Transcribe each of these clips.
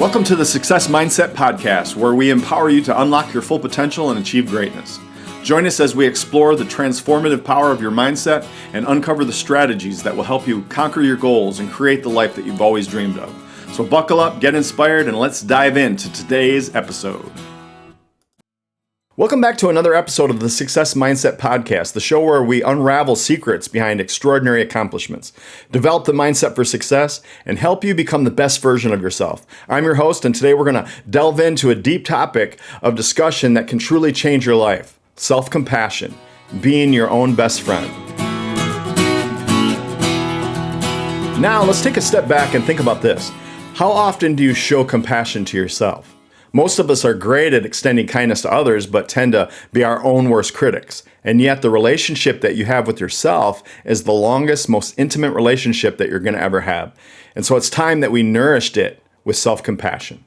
Welcome to the Success Mindset Podcast, where we empower you to unlock your full potential and achieve greatness. Join us as we explore the transformative power of your mindset and uncover the strategies that will help you conquer your goals and create the life that you've always dreamed of. So buckle up, get inspired, and let's dive into today's episode. Welcome back to another episode of the Success Mindset Podcast, the show where we unravel secrets behind extraordinary accomplishments, develop the mindset for success, and help you become the best version of yourself. I'm your host, and today we're going to delve into a deep topic of discussion that can truly change your life: self-compassion, being your own best friend. Now, let's take a step back and think about this. How often do you show compassion to yourself? Most of us are great at extending kindness to others, but tend to be our own worst critics. And yet the relationship that you have with yourself is the longest, most intimate relationship that you're going to ever have. And so it's time that we nourished it with self-compassion.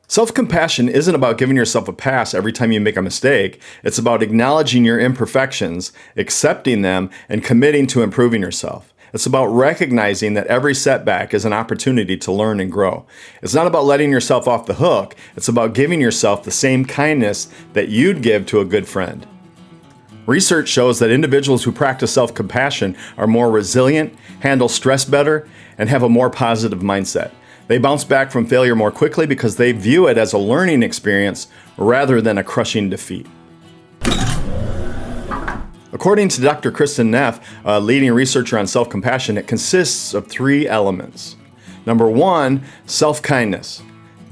Self-compassion isn't about giving yourself a pass every time you make a mistake. It's about acknowledging your imperfections, accepting them, and committing to improving yourself. It's about recognizing that every setback is an opportunity to learn and grow. It's not about letting yourself off the hook. It's about giving yourself the same kindness that you'd give to a good friend. Research shows that individuals who practice self-compassion are more resilient, handle stress better, and have a more positive mindset. They bounce back from failure more quickly because they view it as a learning experience rather than a crushing defeat. According to Dr. Kristen Neff, a leading researcher on self-compassion, it consists of 3 elements. Number 1, self-kindness.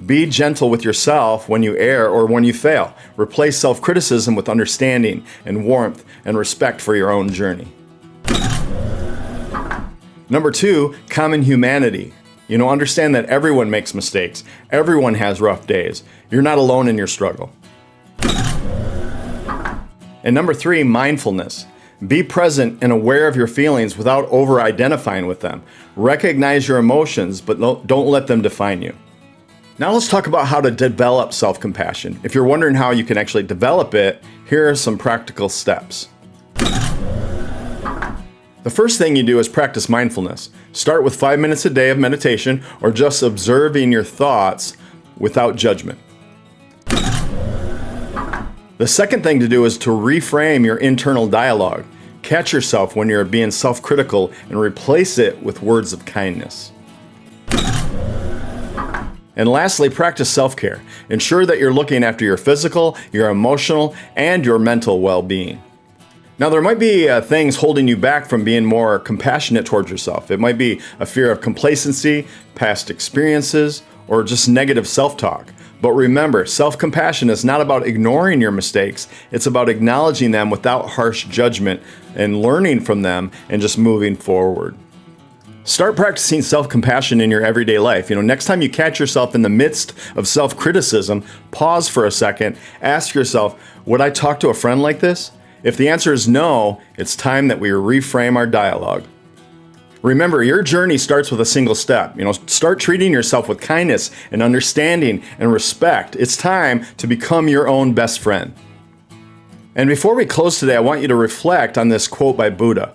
Be gentle with yourself when you err or when you fail. Replace self-criticism with understanding and warmth and respect for your own journey. Number 2, common humanity. Understand that everyone makes mistakes. Everyone has rough days. You're not alone in your struggle. And number 3, mindfulness. Be present and aware of your feelings without over-identifying with them. Recognize your emotions, but don't let them define you. Now let's talk about how to develop self-compassion. If you're wondering how you can actually develop it, here are some practical steps. The first thing you do is practice mindfulness. Start with 5 minutes a day of meditation or just observing your thoughts without judgment. The second thing to do is to reframe your internal dialogue. Catch yourself when you're being self-critical and replace it with words of kindness. And lastly, practice self-care. Ensure that you're looking after your physical, your emotional, and your mental well-being. Now, there might be things holding you back from being more compassionate towards yourself. It might be a fear of complacency, past experiences, or just negative self-talk. But remember, self-compassion is not about ignoring your mistakes. It's about acknowledging them without harsh judgment and learning from them and just moving forward. Start practicing self-compassion in your everyday life. Next time you catch yourself in the midst of self-criticism, pause for a second, ask yourself, would I talk to a friend like this? If the answer is no, it's time that we reframe our dialogue. Remember, your journey starts with a single step. Start treating yourself with kindness and understanding and respect. It's time to become your own best friend. And before we close today, I want you to reflect on this quote by Buddha.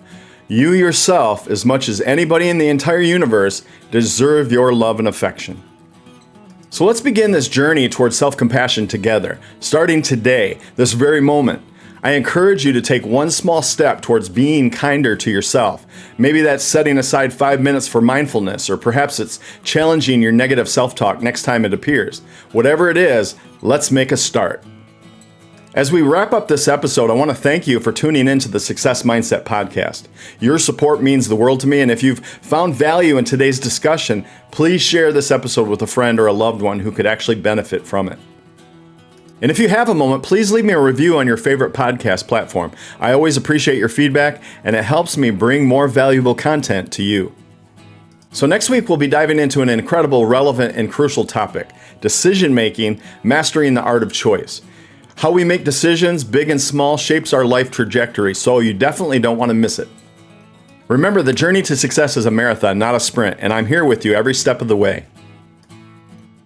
You yourself, as much as anybody in the entire universe, deserve your love and affection. So let's begin this journey towards self-compassion together, starting today, this very moment. I encourage you to take one small step towards being kinder to yourself. Maybe that's setting aside 5 minutes for mindfulness, or perhaps it's challenging your negative self-talk next time it appears. Whatever it is, let's make a start. As we wrap up this episode, I want to thank you for tuning into the Success Mindset Podcast. Your support means the world to me, and if you've found value in today's discussion, please share this episode with a friend or a loved one who could actually benefit from it. And if you have a moment, please leave me a review on your favorite podcast platform. I always appreciate your feedback, and it helps me bring more valuable content to you. So next week, we'll be diving into an incredible, relevant, and crucial topic: decision-making, mastering the art of choice. How we make decisions, big and small, shapes our life trajectory, so you definitely don't want to miss it. Remember, the journey to success is a marathon, not a sprint, and I'm here with you every step of the way.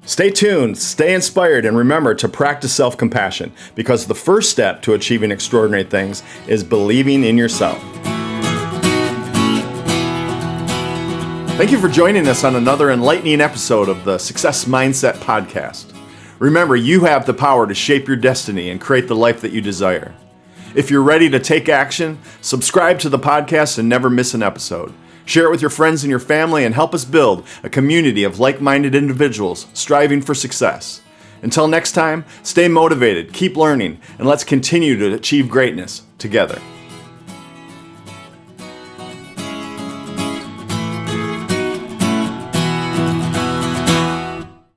Stay tuned, stay inspired, and remember to practice self-compassion, because the first step to achieving extraordinary things is believing in yourself. Thank you for joining us on another enlightening episode of the Success Mindset Podcast. Remember, you have the power to shape your destiny and create the life that you desire. If you're ready to take action, subscribe to the podcast and never miss an episode. Share it with your friends and your family and help us build a community of like-minded individuals striving for success. Until next time, stay motivated, keep learning, and let's continue to achieve greatness together.